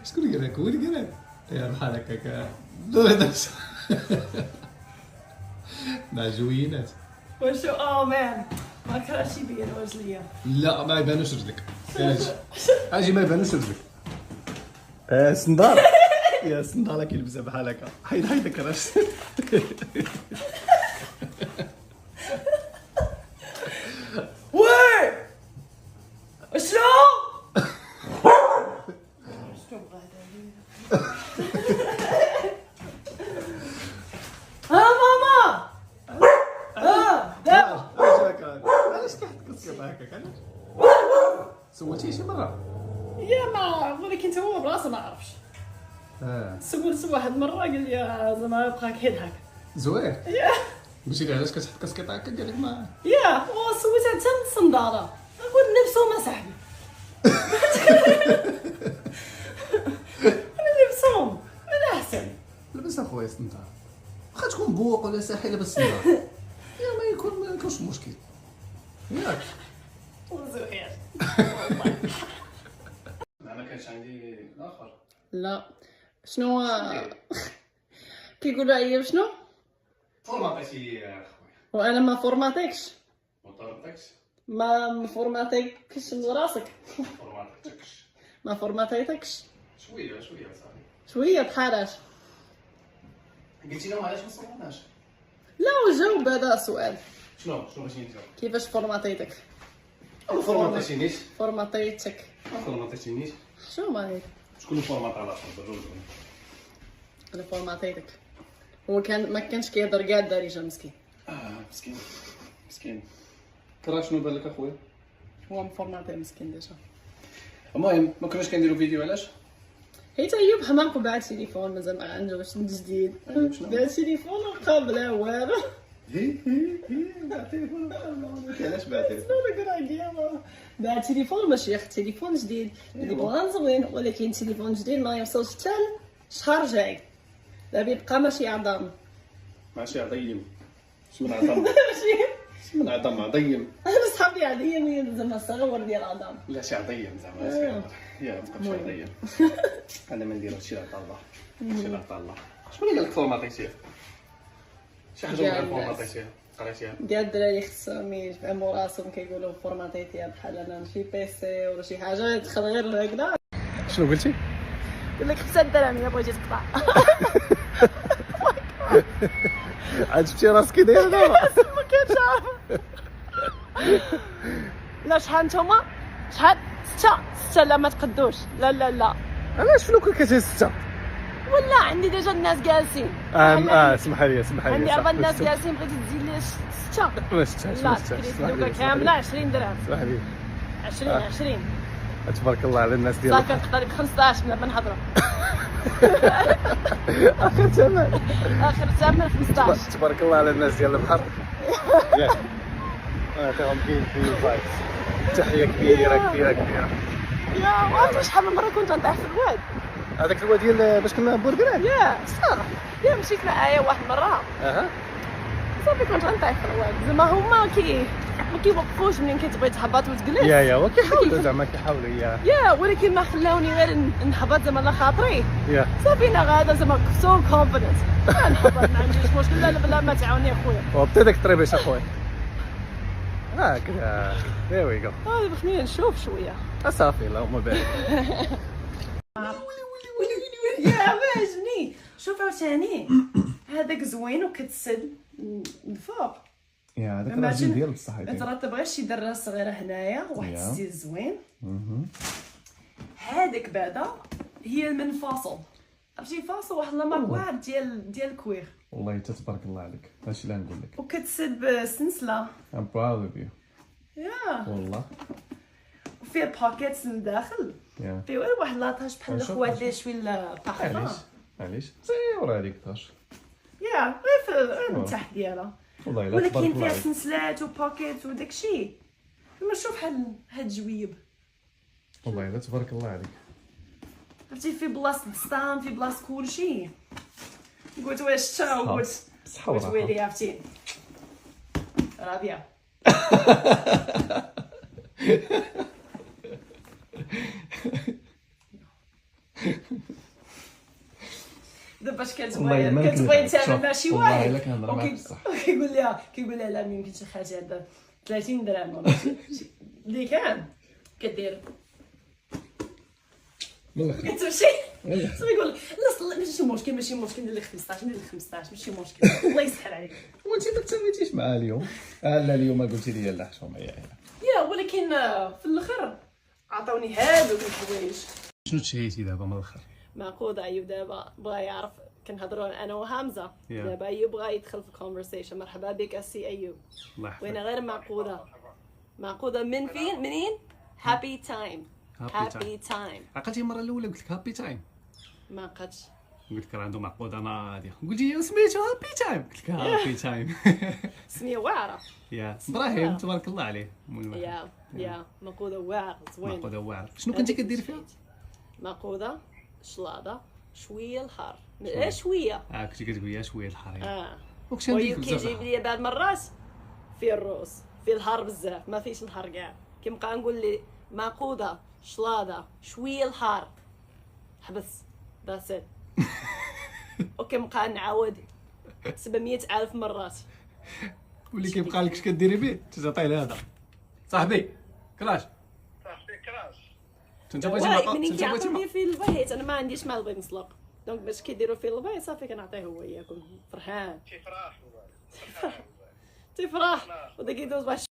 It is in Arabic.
شكون قال لك؟ هو اللي قال لك يا بحال هكاك دور هذاك مع جوينات. وشو مان ما كرهش يبين رجليا. لا ما يبانوش رجلك. اجي ما يبانوش رجلك. سندال يا سندالة كيلبسها بحال هكا. حيد كراش. وي شنو؟ ها ماما. دابا علاش كتكسكط هكاك علاش؟ سولتيه شي مرة؟ يا ما ولكن هو براسو ما عرفش. سولت واحد المره قال لي زعما بقى كيضحك. زوين. يا قلتي لي علاش كتحط كاسكيطه هكا؟ قال لك ما يا وسولتها حتى الصنداله نقول لبسهم صاحبي. انا لبسهم انا احسن. لبس اخويا السندال واخا تكون بوق ولا ساحي لبس السندال يا ما يكونش مشكل ياك. وزوير. ما كانش عندي اخر. لا شنو كيقولوا عليا بشنو؟ فورماتيتي يا خويا. وانا ما فورماتيكش. ما طردتكش. ما فورماتيكش راسك. فورماتيتكش. ما فورماتيتكش. شويه صافي. شويه بحالاش. قلتي لهم علاش ما صورناش؟ لا وجاوب هذا السؤال. شنو بغيتي نجاوب؟ كيفاش فورماتيتك؟ ما فورماتيتينيش. فورماتيتك. ما فورماتيتينيش. شنو ما هيك؟ شكون الفورمات على بالروج؟ انا فورماتيتك. هو ما كانش كيهضر كاع الدارجه مسكين. مسكين. كرا شنو بالك اخويا؟ هو مفورماتي مسكين ديجا. المهم ما كناش كنديروا فيديو علاش؟ حيت ايوب حماق باع تليفون مازال ما عنده واش جديد. باع تليفون وقابله والو. باع تليفون علاش باع تليفون؟ باع تليفون ماشي ياخذ تليفون جديد اللي بغا زوين ولكن تليفون جديد ما يوصلش حتى شهر جاي. دابا يبقى ماشي عظام. ماشي عظيم. شمن عظم؟ ماشي شمن عظم عظيم؟ انا صحابي عاديين زعما صغور ديال عظام. لا شي عظيم زعما يا بقى شي عظيم. انا ما ندير هادشي اللي عطا الله. شي اللي عطا الله. شكون اللي قال لك فورماتيتيه؟ شي حاجه بغا فورماتيتيه قريتيها؟ كاع الدراري خصهم يفهموا راسهم كيقولوا فورماتيتيه بحال انا شي بيسي ولا شي حاجه يدخل غير هكذا. شنو قلتي؟ يقول لك 5 درهم الا بغيتي تقطع. عاد شفتي راسك داير دابا؟ ما كاينش عارف. لا شحال نتوما؟ شحال؟ 6 لا ما تقدوش. لا علاش فلوك كتهز 6؟ ولا عندي ديجا الناس جالسين. اسمح لي عندي عباد الناس جالسين بغيتي تزيد لي 6. ما شفتهاش لا كريت كامله 20 درهم. اسمح لي 20 تبارك الله على الناس ديالك. صافي نقدر ب 15 بلا ما نهضروا. اخر ثمن 15. تبارك الله على الناس ديال البحر. ياك عطيهم في الفايت. تحيه كبيره. يا وعرفتي شحال من مره كنت نطيح في الواد. هذاك الواد ديال باش كنا بوركران. يا صح يا مشيت معايا واحد المره. صافي كنت غنطيح في الواد زعما هما ما كيوقفوش منين كتبغي تهبط وتجلس. يا وكيحاولوا زعما كيحاولوا يا ولكن ما خلاوني غير نهبط زعما على خاطري. صافي انا غادا زعما سو كونفيدنت نهبط ما عنديش مشكل. لا بلا ما تعاوني اخويا. وبدا داك الطريبيش اخويا هكذا. there we go. دابا خلينا نشوف شويه. صافي اللهم بارك. يا واجني شوف عاوتاني هذاك زوين وكتسد الفوق. يا هذاك الراجل ديال بصح ترتب غير شي دره صغيره هنايا واحد الستيل زوين. هذاك بعدا هي المنفصل عرفتي فاصل واحد المارك واعر ديال الكوير. والله تبارك الله عليك هادشي اللي نقول لك. وكتسد بسلسله. I'm proud of you. يا والله وفيه بوكيتس للداخل. فيه غير واحد لاطاج بحال الاخوات اللي شويه البارفان. علاش صغيره هذيك طاش. يا غير من تحت ديالها. والله لا ولكن فيها سلسلات وبوكيت وداكشي. ما شوف هاد الجويب. والله لا تبارك الله عليك. عرفتي في بلاصه الدستان في بلاصه كلشي. قلت واش تا قلت ويلي عرفتي رابعه. واش والله ما كتبغي نكذب. تعمل مع شي والله واحد إلا كنهضر معاك بصح. كيقول لها لا ما يمكنش الحاجه هذا 30 درهم ولا شي اللي كان كدير من الاخر كتمشي صافي يقول لا ماشي مشكل ندير لك 15 ماشي مشكل الله يسهل عليك. وانت ما تسويتيش معاه اليوم. لا اليوم قلتي لي لا حشومه يا ولكن في الاخر عطاوني هادوك الحوايج. شنو تشهيتي دابا من الاخر؟ معقود ايوب دابا بغا يعرف كنهضروا انا وهامزه دابا ايوب بغا يدخل في الكونفرسيشن. مرحبا بك السي ايوب. الله يحفظك. وين غير معقوده من فين منين؟ هابي تايم. عقلتي المره الاولى قلت لك هابي تايم، ما قدش قلت لك راه عنده معقوده ناضيه، قلتي يا سميتو هابي تايم، قلت لك هابي تايم. سميه واعره. يا ابراهيم تبارك الله عليه. يا معقوده واعره زوين. معقوده واعره. شنو كنتي كديري فيها؟ معقوده شلاضه شويه الحار شويه. كنتي كتقولي يا شويه الحر. وكيجيب لي بعض المرات فيه الروس فيه الحار بزاف ما فيش الحار كاع. كيبقى نقول لي معقوده شلاضه شويه الحار حبس باسل. وكنبقى نعاود 700,000 مرات. واللي كيبقى لك اش كديري به تعطيه لهذا صاحبي كراش. انت بغيتي منين كيعطوني في البيت انا ما عنديش مال بغيت نسلق دونك باش كيديروا في البيت صافي كنعطيه هو ياكل فرحان تيفرح وداك يدوز واحد